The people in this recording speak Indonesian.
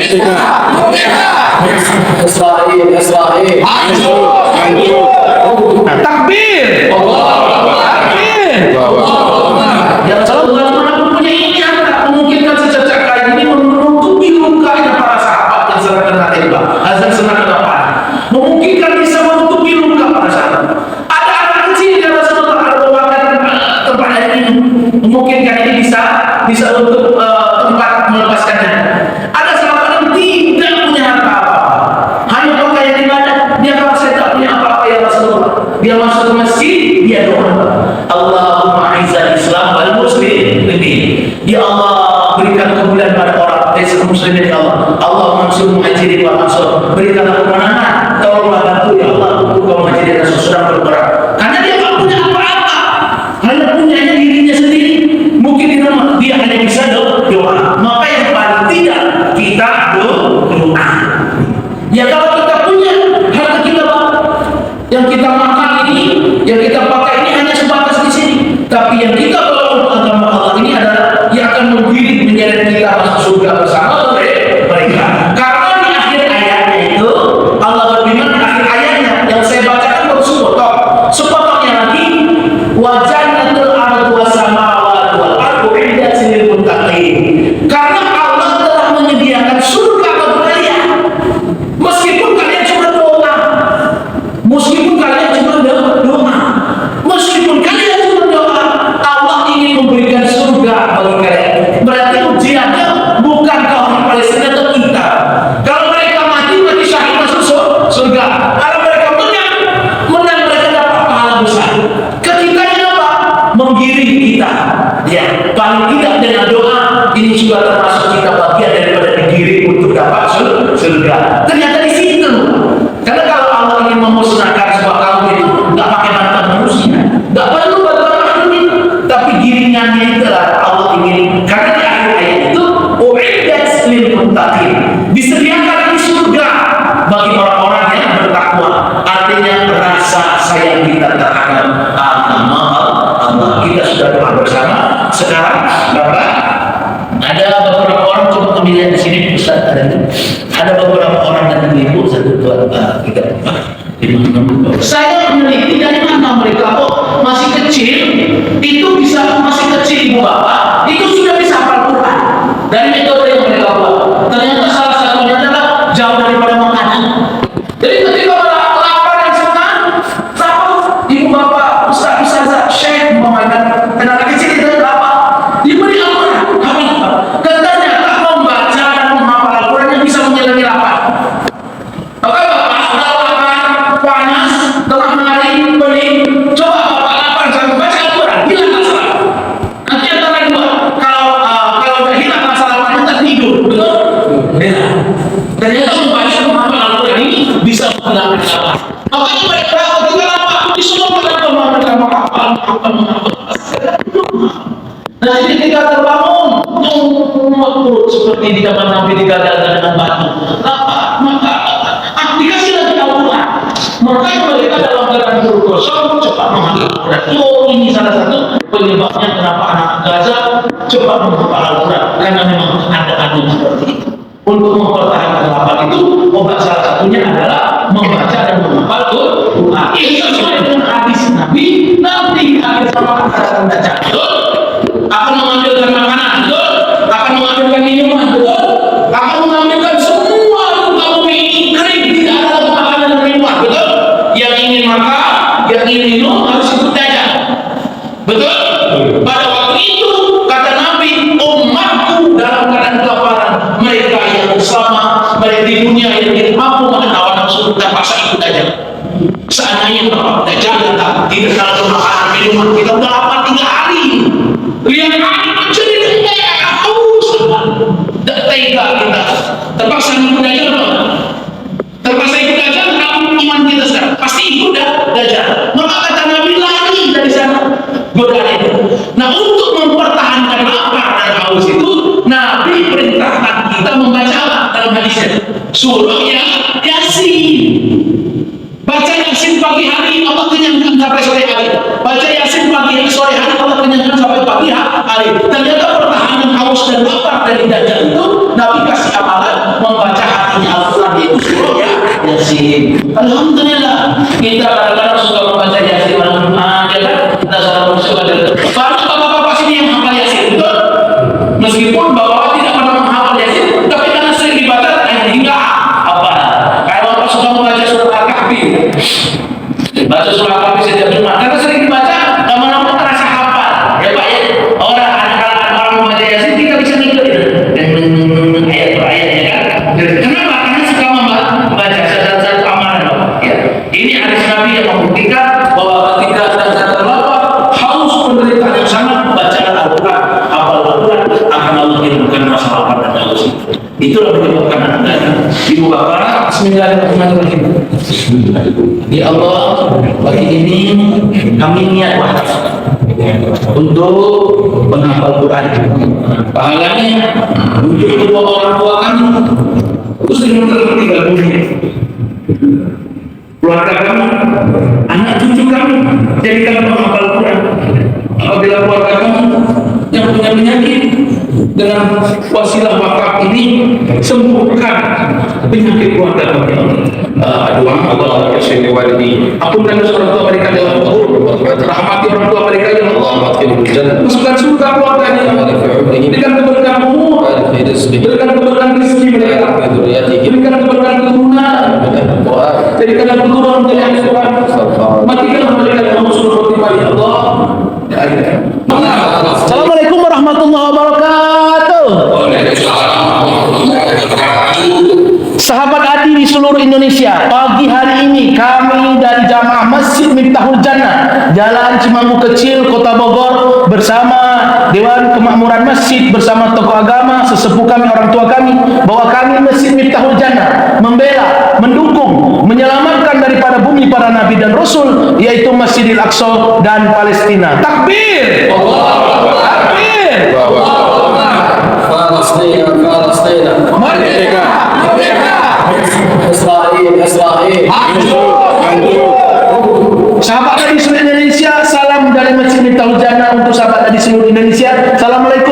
Israel. Takbir. Takbir. Ya kalau ulama punya ini tak memungkinkan secercah kain ini menutupi lukanya para sahabat yang sedang kena tembak, azan sedang kena panah. Memungkinkan bisa menutupi luka para sahabat. Ada anak kecil yang Rasulullah ada bawakan tempat ini, memungkinkan ini bisa untuk tempat melepaskannya. Ada sahabat yang tidak punya harta apa-apa, hanya pakaian ibadah. Dia kalau saya tak punya apa-apa ya Rasulullah, dia masuk ke masjid, dia doa, Allahumma a'izzal Islam wal muslimin. Ya Allah, berikan kemuliaan pada orang muslimin ya Allah. Allah mansur muhajirin wal ansor. Berikanlah kemenangan, tolonglah bantu ya Allah untuk kaum muhajirin dan sedang berperang. Karena dia tak punya apa-apa, hanya punyanya dirinya sendiri. Mungkin dia hanya bisa doa. Maka yang paling tidak kita doa. Ya kalau kita punya harta kita yang kita makan ini, yang kita pakai ini hanya sebatas di sini. Tapi yang kita bawa untuk agama Allah ini adalah yang akan menggiring menyeret kita masuk surga bersama mereka. Karena di akhir ayatnya itu Allah berfirman, di akhir ayatnya yang saya bacakan baru sepotongnya lagi, wajannatul ardu wasamawati wal ardu iddat lil muttaqin. Karena Allah telah menyediakan surga bagi kalian. Meskipun kalian cuma doa, meskipun kalian cuma doa, meskipun kalian cuma doa, Allah ingin memberikan surga bagi kalian. Berarti ujiannya bukan kaum Palestina atau kita. Kalau mereka mati syahid masuk surga. Kalau mereka menang mereka dapat pahala besar. Ketikanya apa? Menggiring kita. Ya, paling tidak dengan doa ini juga termasuk kita bagian daripada digiring untuk dapat surga. Ternyata di situ. Karena kalau Allah ingin memusnahkan sebuah kaum itu nggak pakai bantuan manusia, nggak perlu bantuan makhluk, tapi giringannya itulah Allah ingin. Karena di akhir ayat itu uiddat lil muttaqin, disediakan di surga bagi orang-orang yang bertakwa. Artinya rasa sayang kita terhadap agama Allah. Kita sudah doa bersama. Sekarang Bapak, ada beberapa orang, coba kami lihat di sini Ustaz ada beberapa orang dan ibu satu dua tiga saya meneliti dari mana mereka kok masih kecil itu bisa, masih kecil ibu bapak itu sudah bisa hafal Quran dari metode yang mereka buat. Ternyata salah satunya adalah jauh daripada mengaji. Jadi ketika lapar dan senang, ibu bapak ustaz syekh memainkan anak kecil itu lapar, diberi Al-Quran, katanya tak membaca dan menghafal Al-Quran yang bisa menyelangi lapar. Oke bapak, kalau lapar, panas, tengah hari, pening, coba bapak lapar jangan baca Al-Quran, hilang masalah. Nanti antara dua, kalau udah hilang masalah laparnya tertidur, betul? Ya. Ternyata membaca menghafal Al-Quran ini bisa menghilangkan lapar. Makanya mereka ketika lapar disuruh mereka menghafal. Nah ini ketika terbangun perut seperti di zaman Nabi digagalkan dengan batu lapar, maka dikasih lagi Al-Quran. Maka mereka dalam keadaan perut kosong cepat menghafal Al-Quran. Ini salah satu penyebabnya kenapa anak Gaza cepat menghafal Al-Quran, karena memang ada anu seperti itu. Untuk mempertahankan lapar itu obat salah satunya adalah membaca dan menghafal Quran. Ini sesuai dengan hadis Nabi. Nanti akhir zaman akan datang, akan mengambilkan makanan, betul? Akan mengambilkan minuman, betul? Akan mengambilkan semua luka bumi ini kering, tidak ada lagi makanan dan minuman, betul? Yang ingin makan, yang ingin minum harus ikut dajjal, betul? Pada waktu itu kata Nabi, umatku dalam keadaan kelaparan, mereka yang sama, mereka di dunia yang tidak mampu menahan hawa nafsu terpaksa ikut dajjal. Seandainya Bapak dajjal datang, tidak ada makanan minuman, kita udah lapar 3 hari. Lihat anak mencerita haus, tak tega kita, terpaksa ikut dajjal, terpaksa ikut dajjal. Kalau iman kita sekarang pasti ikut dajjal. Maka kata Nabi lari dari sana godaan itu. Nah untuk mempertahankan lapar dan haus itu, Nabi perintahkan kita membaca dalam hadisnya surah Yasin. Baca Yasin pagi hari, Allah kenyangkan sampai sore hari. Baca Yasin pagi hari, sore hari, Allah kenyangkan sampai pagi hari. Ternyata pertahanan haus dan lapar dari dajjal itu Nabi kasih amalan Yasin. Alhamdulillah. Kita kadang-kadang suka membaca Yasin malam ya kan? Kita selalu suka dengar. Soalnya bapak-bapak sini yang menghafal Yasin, betul? Meskipun bapak tidak pernah menghafal Yasin, tapi karena sering dibaca, hingga apa? Kayak bapak suka membaca surah Al-Kahfi. Baca surah Al-Kahfi setiap Jumat. Karena sering dibaca, lama-lama terasa hafal. Ya Pak ya. Orang membaca Yasin kita bisa ngikutin ayat per ayat ya kan. Kenapa? Karena suka membaca satu amalan Pak. Ya. Ini hadis Nabi yang membuktikan bahwa ketika sedang terlapar, haus penderitaan yang sangat, baca Al-Quran, hafal Al-Quran akan Allah hilangkan rasa lapar dan haus itu. Itulah menyebabkan Anda Ibu Bapak. Bismillahirrahmanirrahim. Ya Allah, pagi ini kami niat wakaf untuk menghafal Quran. Pahalanya untuk kedua orang tua kami, muslim tertinggal dunia, keluarga kami, anak cucu kami, jadikan menghafal Quran. Apabila keluarga kami yang punya penyakit, dengan wasilah wakaf ini sembuhkan penyakit keluarga kami. Doa Allah ya walidi. Ampunkan dosa orang tua mereka dalam kubur. Rahmati orang tua mereka ya Allah. Masukkan surga keluarganya dengan keberkahan umur, berikan keberkahan rezeki mereka, berikan keberkahan keturunan, jadikan keturunan menjadi ahli Quran. Matikan mereka dalam husnul khotimah ya Allah. Assalamualaikum warahmatullahi wabarakatuh. Sahabat Adi di seluruh Indonesia, pagi hari ini kami dari Jamaah Masjid Miftahul Jannah, Jalan Cimanggu Kecil, Kota Bogor, bersama Dewan Kemakmuran Masjid, bersama tokoh agama, sesepuh kami, orang tua kami, bahwa kami Masjid Miftahul Jannah membela, mendukung, menyelamatkan daripada bumi para nabi dan rasul, yaitu Masjidil Aqsa dan Palestina. Takbir! Takbir! Palestina, merdeka! Israel. Sahabat dari seluruh Indonesia, salam dari Masjid Miftahul Jannah untuk sahabat dari seluruh Indonesia. Assalamualaikum